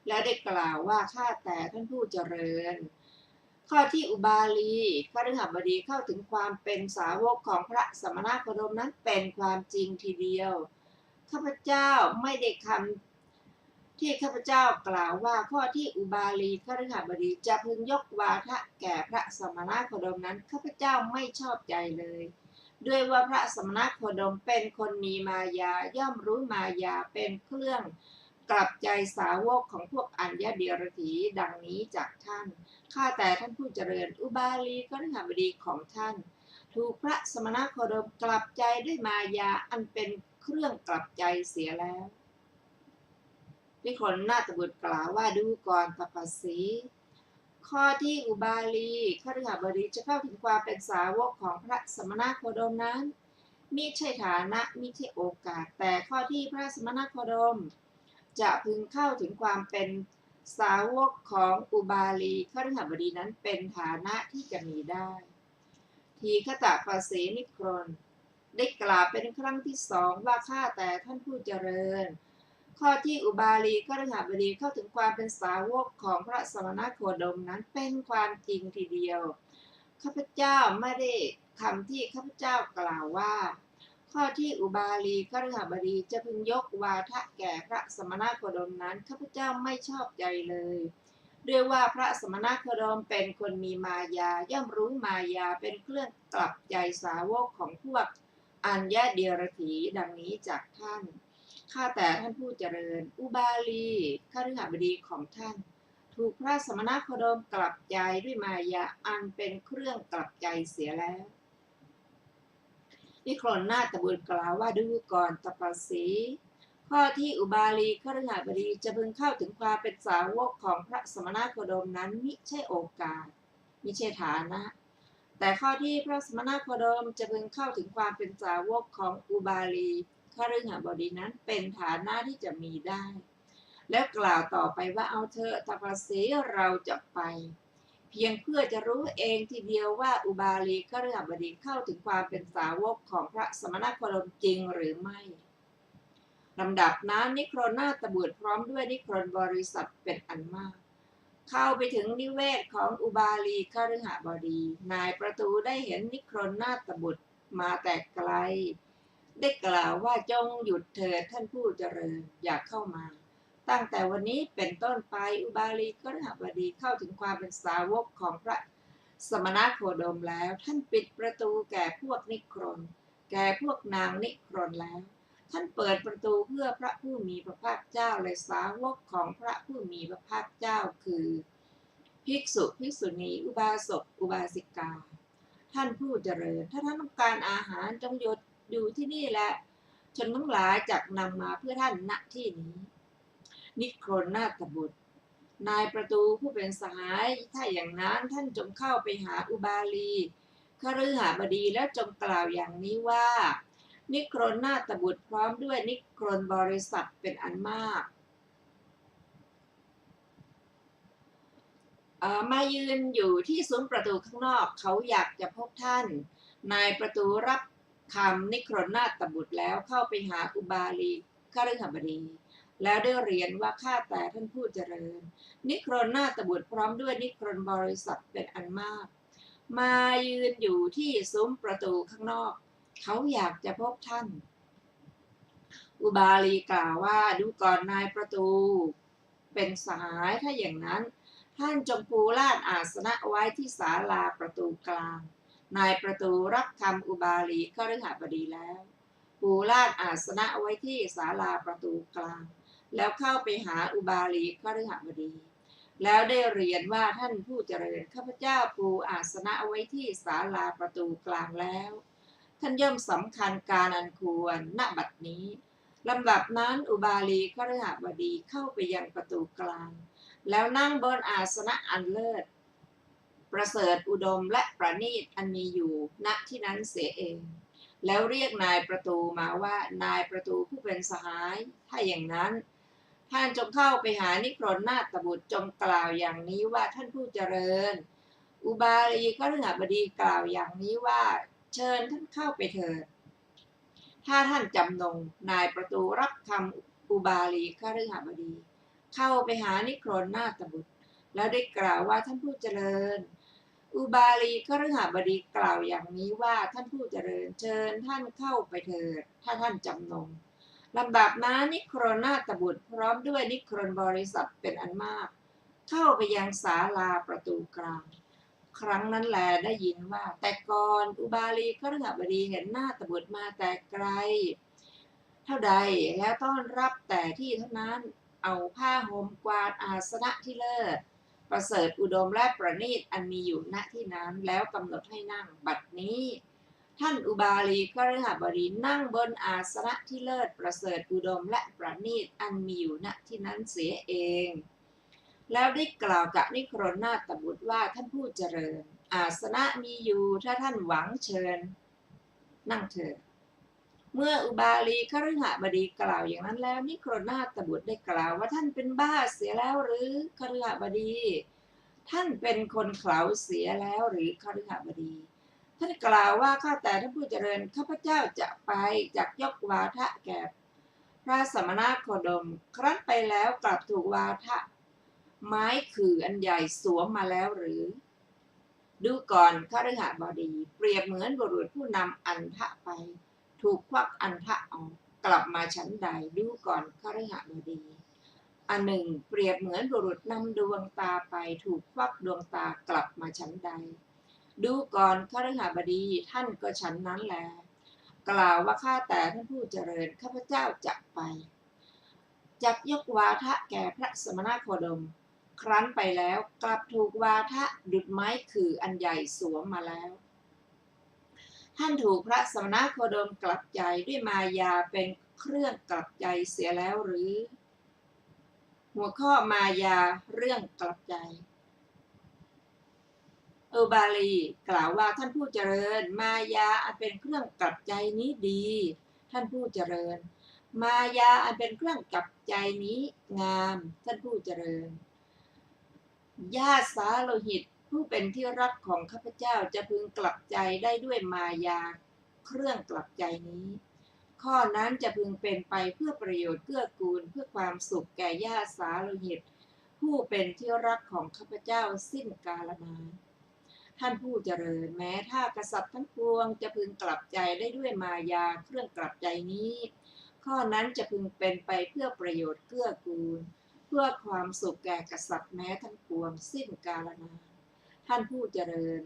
และได้กล่าวว่าข้าแต่ท่านผู้เจริญข้อที่อุบาลีคฤหบดีเข้าถึงความเป็นสาวกของพระสมณโคดมนั้นเป็นความจริงทีเดียวข้าพเจ้าไม่ได้คำที่ข้าพเจ้ากล่าวว่าข้อที่อุบาลีคฤหบดีจะพึงยกวาทะแก่พระสมณโคดมนั้นข้าพเจ้าไม่ชอบใจเลยด้วยว่าพระสมณโคดมเป็นคนมีมายาย่อมรู้มายาเป็นเครื่องกลับใจสาวกของพวกอัญญเดียรถีดังนี้จากท่านข้าแต่ท่านผู้เจริญอุบาลีคฤหบดีของท่านถูกพระสมณโคดมกลับใจด้วยมายาอันเป็นเครื่องกลับใจเสียแล้วนิครนนาถบุตรกล่าวว่าดูก่อนตัปปสีข้อที่อุบาลีคฤหบดีจะเข้าถึงความเป็นสาวกของพระสมณโคดมนั้นมิใช่ฐานะมิใช่โอกาสแต่ข้อที่พระสมณโคดมจะพึงเข้าถึงความเป็นสาวกของอุบาลีคฤหบดีนั้นเป็นฐานะที่จะมีได้ทีฆตปัสสีนิครนได้กล่าวเป็นครั้งที่สองว่าข้าแต่ท่านผู้เจริญข้อที่อุบาลีคฤหบดีเข้าถึงความเป็นสาวกของพระสมณโคดมนั้นเป็นความจริงทีเดียวข้าพเจ้าไม่ได้คำที่ข้าพเจ้ากล่าวว่าข้อที่อุบาลีคฤหบดีจะพึงยกวาทะแก่พระสมณโคดมนั้นข้าพเจ้าไม่ชอบใจเลยด้วยว่าพระสมณโคดมเป็นคนมีมายาย่อมรู้มายาเป็นเครื่องกลับใจสาวกของพวกอัญญเดียรถีดังนี้จากท่านข้าแต่ท่านผู้เจริญอุบาลีคฤหบดีของท่านถูกพระสมณโคดมกลับใจด้วยมายาอันเป็นเครื่องกลับใจเสียแล้วนิครนนาถบุตรกล่าวว่าดูก่อนตัปปสีข้อที่อุบาลีคฤหบดีจะพึงเข้าถึงความเป็นสาวกของพระสมณโคดมนั้นมิใช่โอกาสมิใช่ฐานะแต่ข้อที่พระสมณโคดมจะพึงเข้าถึงความเป็นสาวกของอุบาลีคฤหบดีนั้นเป็นฐานะที่จะมีได้แล้วกล่าวต่อไปว่าเอาเถอะตัปปสีเราจะไปเพียงเพื่อจะรู้เองทีเดียวว่าอุบาลีคฤหบดีเข้าถึงความเป็นสาวกของพระสมณโคดมจริงหรือไม่ลำดับนั้นนิครนนาถบุตรพร้อมด้วยนิครนบริษัทเป็นอันมากเข้าไปถึงนิเวศของอุบาลีคฤหบดีนายประตูได้เห็นนิครนนาถบุตรมาแต่ไกลได้กล่าวว่าจงหยุดเถิดท่านผู้เจริญอย่าเข้ามาตั้งแต่วันนี้เป็นต้นไปอุบาลีคฤหบดีเข้าถึงความเป็นสาวกของพระสมณโคดมแล้วท่านปิดประตูแก่พวกนิครนแก่พวกนางนิครนแล้วท่านเปิดประตูเพื่อพระผู้มีพระภาคเจ้าและสาวกของพระผู้มีพระภาคเจ้าคือภิกษุภิกษุณีอุบาสกอุบาสิกาท่านผู้เจริญถ้าท่านต้องการอาหารจงหยุดอยู่ที่นี่แหละชนทั้งหลายจักนำมาเพื่อท่านณที่นี้นิครนนาถบุตรนายประตูผู้เป็นสหายถ้าอย่างนั้นท่านจงเข้าไปหาอุบาลีคฤหบดีแล้วจงกล่าวอย่างนี้ว่านิครนนาถบุตรพร้อมด้วยนิครนบริษัทเป็นอันมากมายืนอยู่ที่ซุ้มประตูข้างนอกเขาอยากจะพบท่านนายประตูรับคำนิครนนาถบุตรแล้วเข้าไปหาอุบาลีคฤหบดีแล้วได้เรียนว่าข้าแต่ท่านผู้เจริญนิครนนาถบุตรพร้อมด้วยนิครนบริษัทเป็นอันมากมายืนอยู่ที่ซุ้มประตูข้างนอกเขาอยากจะพบท่านอุบาลีกล่าวว่าดูก่อนนายประตูเป็นสหายถ้าอย่างนั้นท่านจงปูลาดอาสนะไว้ที่ศาลาประตูกลางนายประตูรับคำอุบาลีคฤหบดีแล้วปูลาดอาสนะไว้ที่ศาลาประตูกลางแล้วเข้าไปหาอุบาลีคฤหบดีแล้วได้เรียนว่าท่านผู้เจริญข้าพเจ้าปูอาสนะไว้ที่ศาลาประตูกลางแล้วท่านย่อมสำคัญการอันควรณบัดนี้ลำดับนั้นอุบาลีคฤหบดีเข้าไปยังประตูกลางแล้วนั่งบนอาสนะอันเลิศประเสริฐอุดมและประณีตอันมีอยู่ณที่นั้นเสียเอง แล้วเรียกนายประตูมาว่า นายประตูผู้เป็นสหาย ถ้าอย่างนั้นท่านจงเข้าไปหานิครนนาถบุตรจงกล่าวอย่างนี้ว่าท่านผู้เจริญ อุบาลีก็ฤหบดีกล่าวอย่างนี้ว่า เชิญท่านเข้าไปเถิด ถ้าท่านจำนงนายประตูรับคำอุบาลีก็ฤหบดี เข้าไปหานิครนนาถบุตร แล้วได้กล่าวว่าท่านผู้เจริญ อุบาลีก็ฤหบดีกล่าวอย่างนี้ว่าท่านผู้เจริญ เชิญท่านเข้าไปเถิด ถ้าท่านจำนงลำดับนั้นนิครนนาถบุตรพร้อมด้วยนิครนบริษัทเป็นอันมาก เข้าไปยังศาลาประตูกลาง ครั้งนั้นแลได้ยินว่า แต่ก่อนอุบาลีก็ฤหบดีเห็นนาถบุตรมาแต่ไกล เท่าใดแล้วต้อนรับแต่ที่เท่านั้น เอาผ้าห่มกวาดอาสนะที่เลิศประเสริฐอุดมและประณีตอันมีอยู่ณที่นั้นแล้วกำหนดให้นั่งบัดนี้ ท่านอุบาลีก็ฤหบดีนั่งบนอาสนะที่เลิศประเสริฐอุดมและประณีตอันมีอยู่ณที่นั้นเสียเอง แล้วได้กล่าวกับนิครนนาถบุตรว่าท่านผู้เจริญ อาสนะมีอยู่ถ้าท่านหวังเชิญนั่งเถิด เมื่ออุบาลีคฤหบดีกล่าวอย่างนั้นแล้วนิครนนาถบุตรได้กล่าวว่าท่านเป็นบ้าเสียแล้วหรือคฤหบดี ท่านเป็นคนเขลาเสียแล้วหรือคฤหบดี ท่านกล่าวว่าข้าแต่ท่านผู้เจริญข้าพเจ้าจะไปจักยกวาทะแก่พระสมณโคดม ครั้นไปแล้วกลับถูกวาทะไม้ขื่ออันใหญ่สวมมาแล้วหรือ ดูก่อนคฤหบดี เปรียบเหมือนบุรุษผู้นำอันทะไป ถูกควักอันทะออกกลับมาชั้นใด ดูก่อนคฤหบดี อันหนึ่งเปรียบเหมือนบุรุษนำดวงตาไปถูกควักดวงตากลับมาชั้นใด ดูก่อนคฤหบดีท่านก็ชั้นนั้นแล กล่าวว่าข้าแต่ท่านผู้เจริญข้าพเจ้าจะไปจักยกวาทะแก่พระสมณโคดม ครั้นไปแล้วกลับถูกวาทะดุจไม้ขื่ออันใหญ่สวมมาแล้ว ท่านถูกพระสมณโคดมกลับใจด้วยมายาเป็นเครื่องกลับใจเสียแล้วหรือ หัวข้อมายาเรื่องกลับใจอุบาลีกล่าวว่าท่านผู้เจริญมายาอันเป็นเครื่องกลับใจนี้ดี ท่านผู้เจริญมายาอันเป็นเครื่องกลับใจนี้งามท่านผู้เจริญญาติสาโลหิตผู้เป็นที่รักของข้าพเจ้าจะพึงกลับใจได้ด้วยมายาเครื่องกลับใจนี้ ข้อนั้นจะพึงเป็นไปเพื่อประโยชน์เกื้อกูลเพื่อความสุขแก่ญาติสาโลหิตผู้เป็นที่รักของข้าพเจ้าสิ้นกาลนานท่านผู้เจริญแม้ถ้ากษัตริย์ทั้งปวงจะพึงกลับใจได้ด้วยมายาเครื่องกลับใจนี้ ข้อนั้นจะพึงเป็นไปเพื่อประโยชน์เกื้อกูลเพื่อความสุขแก่กษัตริย์แม้ทั้งปวงสิ้นกาลนานท่านผู้เจริญ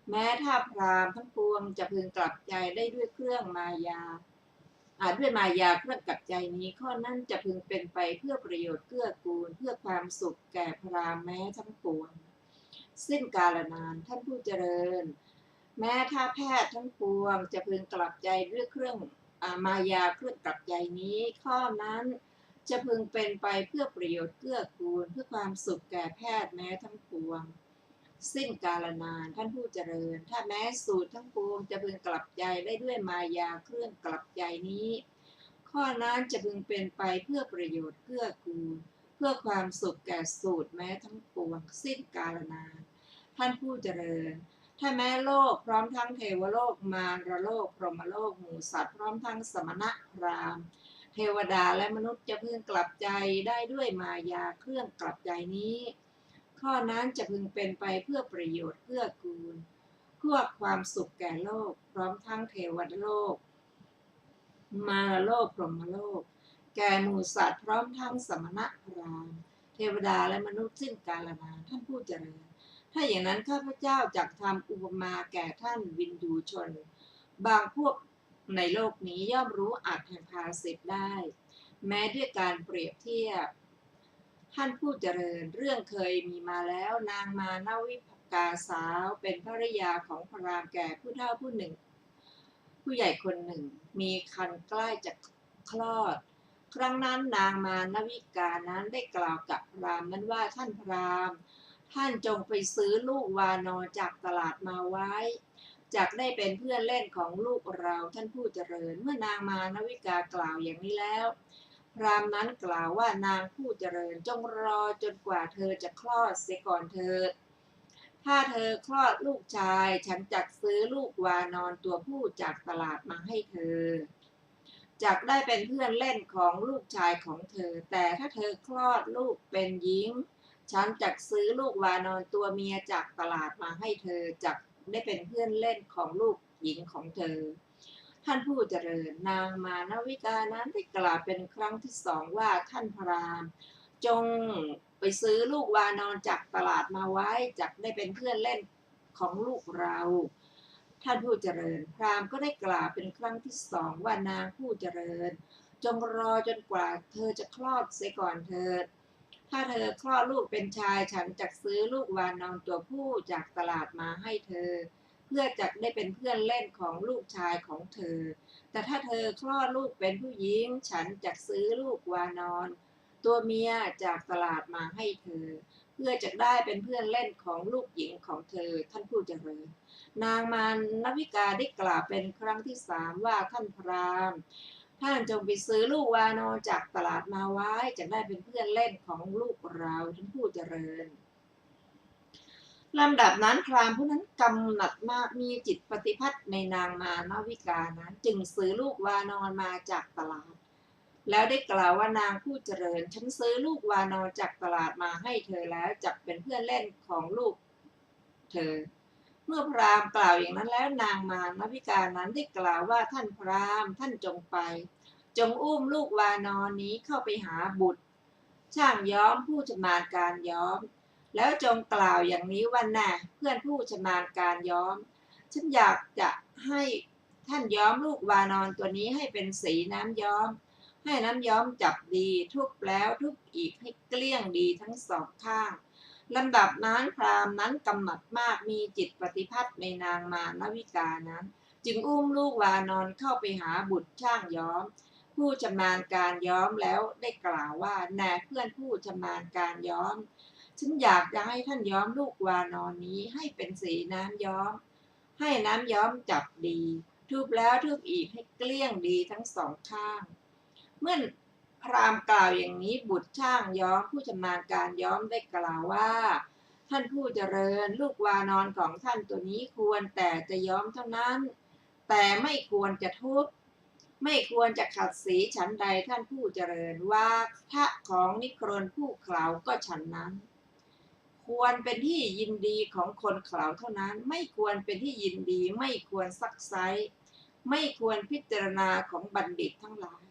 แม้ถ้าพราหมณ์ทั้งปวงจะพึงกลับใจได้ด้วยเครื่องมายาด้วยมายาเครื่องกลับใจนี้ข้อนั้นจะพึงเป็นไปเพื่อประโยชน์เกื้อกูลเพื่อความสุขแก่พราหมณ์แม้ทั้งปวงสิ้นกาลนานท่านผู้เจริญแม้ถ้าแพทย์ทั้งปวงจะพึงกลับใจด้วยเครื่องมายาเครื่องกลับใจนี้ข้อนั้นจะพึงเป็นไปเพื่อประโยชน์เกื้อกูลเพื่อความสุขแก่แพทย์แม้ทั้งปวงสิ้นกาลนานท่านผู้เจริญถ้าแม้สูตรทั้งปวงจะพึงกลับใจได้ด้วยมายาเครื่องกลับใจนี้ข้อนั้นจะพึงเป็นไปเพื่อประโยชน์เกื้อกูลเพื่อความสุขแก่สูตรแม้ทั้งปวงสิ้นกาลนานท่านผู้เจริญถ้าแม้โลกพร้อมทั้งเทวโลกมารโลกพรหมโลกหมู่สัตว์พร้อมทั้งสมณะพราหมณ์เทวดาและมนุษย์จะพึงกลับใจได้ด้วยมายาเครื่องกลับใจนี้ข้อนั้นจะพึงเป็นไปเพื่อประโยชน์เพื่อกูลเพื่อความสุขแก่โลกพร้อมทั้งเทวโลกมารโลกพรหมโลกแก่หมู่สัตว์พร้อมทั้งสมณะพราหมณ์เทวดาและมนุษย์สิ้นกาลนานท่านผู้เจริญถ้าอย่างนั้นข้าพเจ้าจักทำอุปมาแก่ท่านวินยูชนบางพวกในโลกนี้ย่อมรู้อัตถแห่งภาษิตได้แม้ด้วยการเปรียบเทียบท่านผู้เจริญเรื่องเคยมีมาแล้วนางมานาวิภกาสาวเป็นภริยาของพราหมณ์แก่ผู้เฒ่าผู้หนึ่งผู้ใหญ่คนหนึ่งมีครรภ์ใกล้จะคลอดครั้งนั้นนางมานวิกานั้นได้กล่าวกับพราหมณ์นั้นว่าท่านพราหมณ์ท่านจงไปซื้อลูกวานอจากตลาดมาไว้ จักได้เป็นเพื่อนเล่นของลูกเราท่านผู้เจริญเมื่อนางมานวิกากล่าวอย่างนี้แล้วพราหมณ์นั้นกล่าวว่านางผู้เจริญจงรอจนกว่าเธอจะคลอดเสียก่อนเถิดถ้าเธอคลอดลูกชายฉันจักซื้อลูกวานอนตัวผู้จากตลาดมาให้เธอจักได้เป็นเพื่อนเล่นของลูกชายของเธอแต่ถ้าเธอคลอดลูกเป็นหญิงฉันจักซื้อลูกวานอนตัวเมียจากตลาดมาให้เธอจักได้เป็นเพื่อนเล่นของลูกหญิงของเธอท่านผู้เจริญนางมานวิกานั้นได้กล่าวเป็นครั้งที่สองว่าท่านพราหมณ์จงไปซื้อลูกวานอนจากตลาดมาไว้จักได้เป็นเพื่อนเล่นของลูกเราท่านผู้เจริญพราหมณ์ก็ได้กล่าวเป็นครั้งที่สองว่านางผู้เจริญจงรอจนกว่าเธอจะคลอดเสียก่อนเถิดถ้าเธอคลอดลูกเป็นชายฉันจักซื้อลูกวานอนตัวผู้จากตลาดมาให้เธอเพื่อจักได้เป็นเพื่อนเล่นของลูกชายของเธอแต่ถ้าเธอคลอดลูกเป็นผู้หญิงฉันจักซื้อลูกวานอนตัวเมียจากตลาดมาให้เธอเพื่อจะได้เป็นเพื่อนเล่นของลูกหญิงของเธอท่านผู้เจริญนางมานวิกาได้กล่าวเป็นครั้งที่สามว่าท่านพราหมณ์ท่านจงไปซื้อลูกวานอนจากตลาดมาไว้จะได้เป็นเพื่อนเล่นของลูกเราท่านผู้เจริญลำดับนั้นพราหมณ์ผู้นั้นกำหนัดมากมีจิตปฏิพัทธ์ในนางมานวิกานั้นจึงซื้อลูกวานอนมาจากตลาดแล้วได้กล่าวว่านางผู้เจริญฉันซื้อลูกวานอนจากตลาดมาให้เธอแล้วจักเป็นเพื่อนเล่นของลูกเธอเมื่อพราหมณ์กล่าวอย่างนั้นแล้วนางมานวิกานั้นได้กล่าวว่าท่านพราหมณ์ท่านจงไปจงอุ้มลูกวานอนนี้เข้าไปหาบุตรช่างย้อมผู้ชำนาญการย้อมแล้วจงกล่าวอย่างนี้ว่าน่ะเพื่อนผู้ชำนาญการย้อมฉันอยากจะให้ท่านย้อมลูกวานอนตัวนี้ให้เป็นสีน้ำย้อมให้น้ำย้อมจับดีทุบแล้วทุบอีกให้เกลี้ยงดีทั้งสองข้างลำดับนั้นพราหมณ์นั้นกำหนัดมากมีจิตปฏิพัทธ์ในนางมานวิกานั้นจึงอุ้มลูกวานอนเข้าไปหาบุตรช่างย้อมผู้ชำนาญการย้อมแล้วได้กล่าวว่าแน่เพื่อนผู้ชำนาญการย้อมฉันอยากจะให้ท่านย้อมลูกวานอนนี้ให้เป็นสีน้ำย้อมให้น้ำย้อมจับดีทุบแล้วทุบอีกให้เกลี้ยงดีทั้งสองข้างเมื่อพราหมณ์กล่าวอย่างนี้บุตรช่างย้อมผู้ชำนาญการย้อมได้กล่าวว่าท่านผู้เจริญลูกวานอนของท่านตัวนี้ควรแต่จะย้อมเท่านั้นแต่ไม่ควรจะทุบไม่ควรจะขัดสีฉันใดท่านผู้เจริญว่าทะของนิครนผู้เขลาก็ฉันนั้นควรเป็นที่ยินดีของคนเขลาเท่านั้นไม่ควรเป็นที่ยินดีไม่ควรซักไซไม่ควรพิจารณาของบัณฑิตทั้งหลาย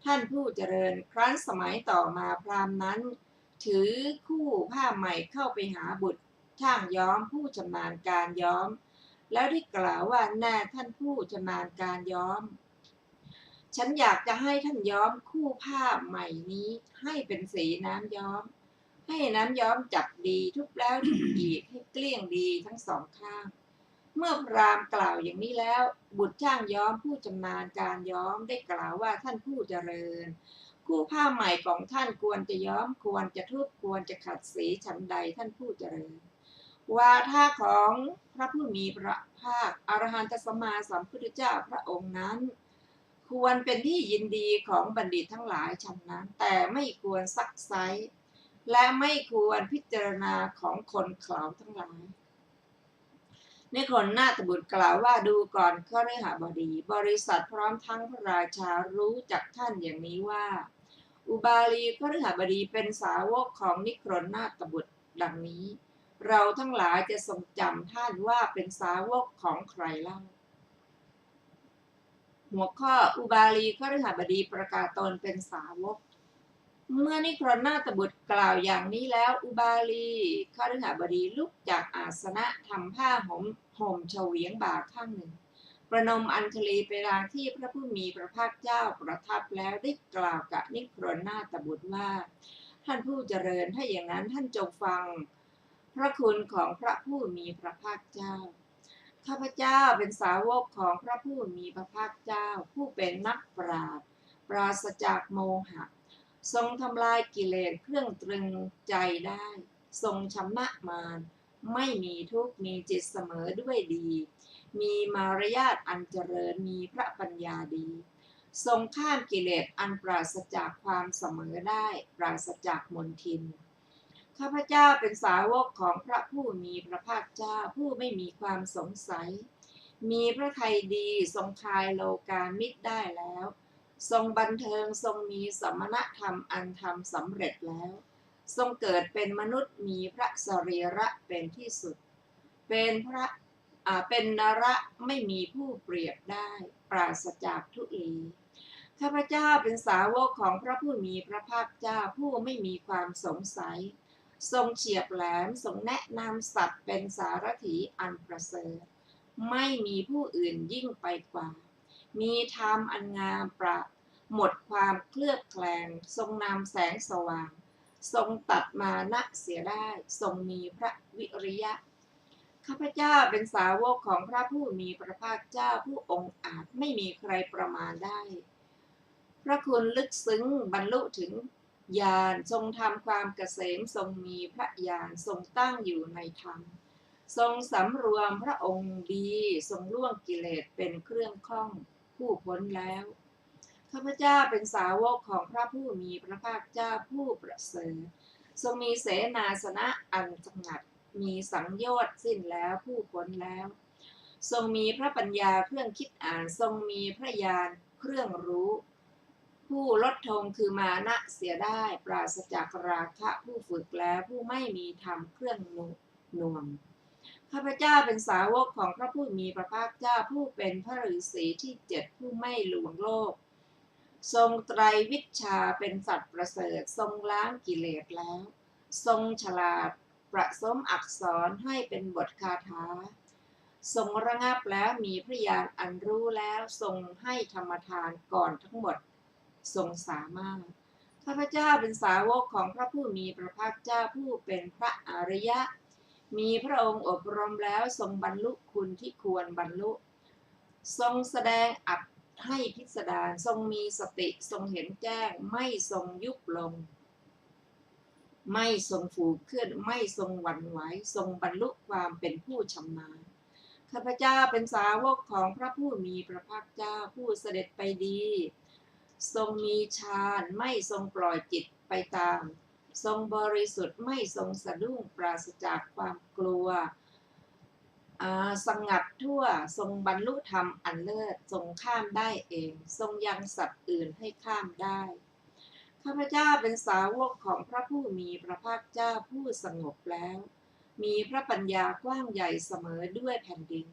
ท่านผู้เจริญครั้นสมัยต่อมาพราหมณ์นั้นถือคู่ผ้าใหม่เข้าไปหาบุตรช่างย้อมผู้ชำนาญการย้อมแล้วได้กล่าวว่าแน่ท่านผู้ชำนาญการย้อมฉันอยากจะให้ท่านย้อมคู่ผ้าใหม่นี้ให้เป็นสีน้ำย้อมให้น้ำย้อมจับดีทุบแล้วทุบอีกให้เกลี้ยงดีทั้งสองข้างเมื่อพราหมณ์กล่าวอย่างนี้แล้วบุตรช่างย้อมผู้ชำนาญการย้อมได้กล่าวว่าท่านผู้เจริญคู่ผ้าใหม่ของท่านควรจะย้อมควรจะทุบควรจะขัดสีฉันใดท่านผู้เจริญวาทะของพระผู้มีพระภาคอรหันตสัมมาสัมพุทธเจ้าพระองค์นั้นควรเป็นที่ยินดีของบัณฑิตทั้งหลายฉันนั้นแต่ไม่ควรซักไซและไม่ควรพิจารณาของคนเขลาทั้งหลายในคนนาถบุตรกล่าวว่าดูก่อนคฤหบดีบริษัทพร้อมทั้งพระราชารู้จักท่านอย่างนี้ว่าอุบาลีคฤหบดีเป็นสาวกของนิครนนาถบุตรดังนี้เราทั้งหลายจะทรงจำท่านว่าเป็นสาวกของใครเล่าหัวข้ออุบาลีคฤหบดีประกาศตนเป็นสาวกเมื่อนิครนนาถบุตรกล่าวอย่างนี้แล้วอุบาลีคฤหบดีลุกจากอาสนะทำผ้าห่มเฉวียงบ่าข้างหนึ่งประนมอัญชลีไปทางที่พระผู้มีพระภาคเจ้าประทับแล้วได้กล่าวกับนิครนนาถบุตรว่าท่านผู้เจริญถ้าอย่างนั้นท่านจงฟังพระคุณของพระผู้มีพระภาคเจ้าข้าพเจ้าเป็นสาวกของพระผู้มีพระภาคเจ้าผู้เป็นนักปราชญ์ปราศจากโมหะทรงทำลายกิเลสเครื่องตรึงใจได้ทรงชำระมารไม่มีทุกข์มีจิตเสมอด้วยดี มีมารยาทอันเจริญมีพระปัญญาดีทรงข้ามกิเลสอันปราศจากความเสมอได้ปราศจากมลทินข้าพเจ้าเป็นสาวกของพระผู้มีพระภาคเจ้าผู้ไม่มีความสงสัยมีพระทัยดีทรงคลายโลกามิตรได้แล้วทรงบันเทิงทรงมีสมณธรรมอันธรรมสำเร็จแล้วทรงเกิดเป็นมนุษย์มีพระสรีระเป็นที่สุดเป็นนระไม่มีผู้เปรียบได้ปราศจากทุลีข้าพเจ้าเป็นสาวกของพระผู้มีพระภาคเจ้าผู้ไม่มีความสงสัยทรงเฉียบแหลมทรงแนะนำสัตว์เป็นสารถีอันประเสริฐไม่มีผู้อื่นยิ่งไปกว่ามีธรรมอันงามประหมดความเคลือบแคลงทรงนำแสงสว่างทรงตัดมานะเสียได้ทรงมีพระวิริยะข้าพเจ้าเป็นสาวกของพระผู้มีพระภาคเจ้าผู้องค์อาจไม่มีใครประมาณได้พระคุณลึกซึ้งบรรลุถึงญาณทรงทำความเกษมทรงมีพระญาณทรงตั้งอยู่ในธรรมทรงสำรวมพระองค์ดีทรงล่วงกิเลสเป็นเครื่องข้องผู้พ้นแล้วข้าพเจ้าเป็นสาวกของพระผู้มีพระภาคเจ้าผู้ประเสริฐทรงมีเสนาสนะอันสงัดมีสังโยชน์สิ้นแล้วผู้พ้นแล้วทรงมีพระปัญญาเครื่องคิดอ่านทรงมีพระญาณเครื่องรู้ผู้ลดทงคือมานะเสียได้ปราศจากราคะผู้ฝึกแล้วผู้ไม่มีธรรมเครื่องหน่วงข้าพเจ้าเป็นสาวกของพระผู้มีพระภาคเจ้าผู้เป็นพระฤาษีที่7ผู้ไม่ลวงโลกทรงไตรวิชชาเป็นสัตว์ประเสริฐทรงล้างกิเลสแล้วทรงฉลาดประสมอักษรให้เป็นบทคาถาทรงระงับแล้วมีพระญาณอันรู้แล้วทรงให้ธรรมทานก่อนทั้งหมดทรงสามารถข้าพเจ้าเป็นสาวกของพระผู้มีพระภาคเจ้าผู้เป็นพระอริยะมีพระองค์อบรมแล้วทรงบรรลุคุณที่ควรบรรลุทรงแสดงอัตถ์ให้พิสดารทรงมีสติทรงเห็นแจ้งไม่ทรงยุบลงไม่ทรงฟูขึ้นไม่ทรงหวั่นไหวทรงบรรลุความเป็นผู้ชำนาญข้าพเจ้าเป็นสาวกของพระผู้มีพระภาคเจ้าผู้เสด็จไปดีทรงมีฌานไม่ทรงปล่อยจิตไปตามทรงบริสุทธิ์ไม่ทรงสะดุ้งปราศจากความกลัวสงัดทั่วทรงบรรลุธรรมอันเลิศทรงข้ามได้เองทรงยังสัตว์อื่นให้ข้ามได้ข้าพเจ้าเป็นสาวกของพระผู้มีพระภาคเจ้าผู้สงบแล้วมีพระปัญญากว้างใหญ่เสมอด้วยแผ่นดิน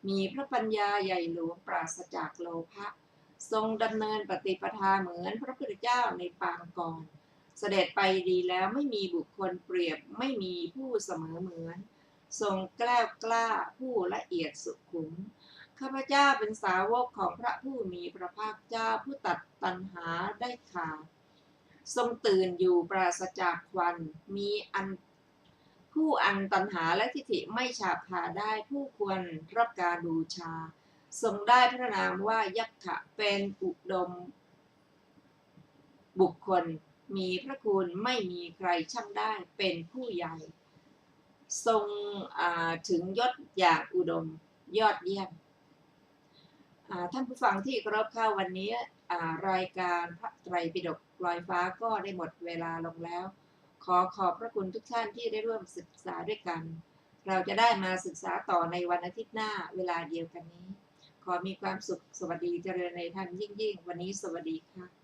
มีพระปัญญาใหญ่หลวงปราศจากโลภะทรงดำเนินปฏิปทาเหมือนพระพุทธเจ้าในปางก่อนเสด็จไปดีแล้วไม่มีบุคคลเปรียบไม่มีผู้เสมอเหมือนทรงแกล้วกล้าผู้ละเอียดสุขุมข้าพเจ้าเป็นสาวกของพระผู้มีพระภาคเจ้าผู้ตัดตัณหาได้ขาดทรงตื่นอยู่ปราศจากควันมีผู้อันตัณหาและทิฏฐิไม่ฉาบหาได้ผู้ควรรับการบูชาทรงได้พระนามว่ายักขะเป็นอุดมบุคคลมีพระคุณไม่มีใครชั่งได้เป็นผู้ใหญ่ทรงถึงยศอย่างอุดมยอดเยี่ยมท่านผู้ฟังที่เคารพค่ะวันนี้รายการพระไตรปิฎกลอยฟ้าก็ได้หมดเวลาลงแล้วขอบพระคุณทุกท่านที่ได้ร่วมศึกษาด้วยกันเราจะได้มาศึกษาต่อในวันอาทิตย์หน้าเวลาเดียวกันนี้ขอมีความสุขสวัสดีเจริญในธรรมยิ่งวันนี้สวัสดีค่ะ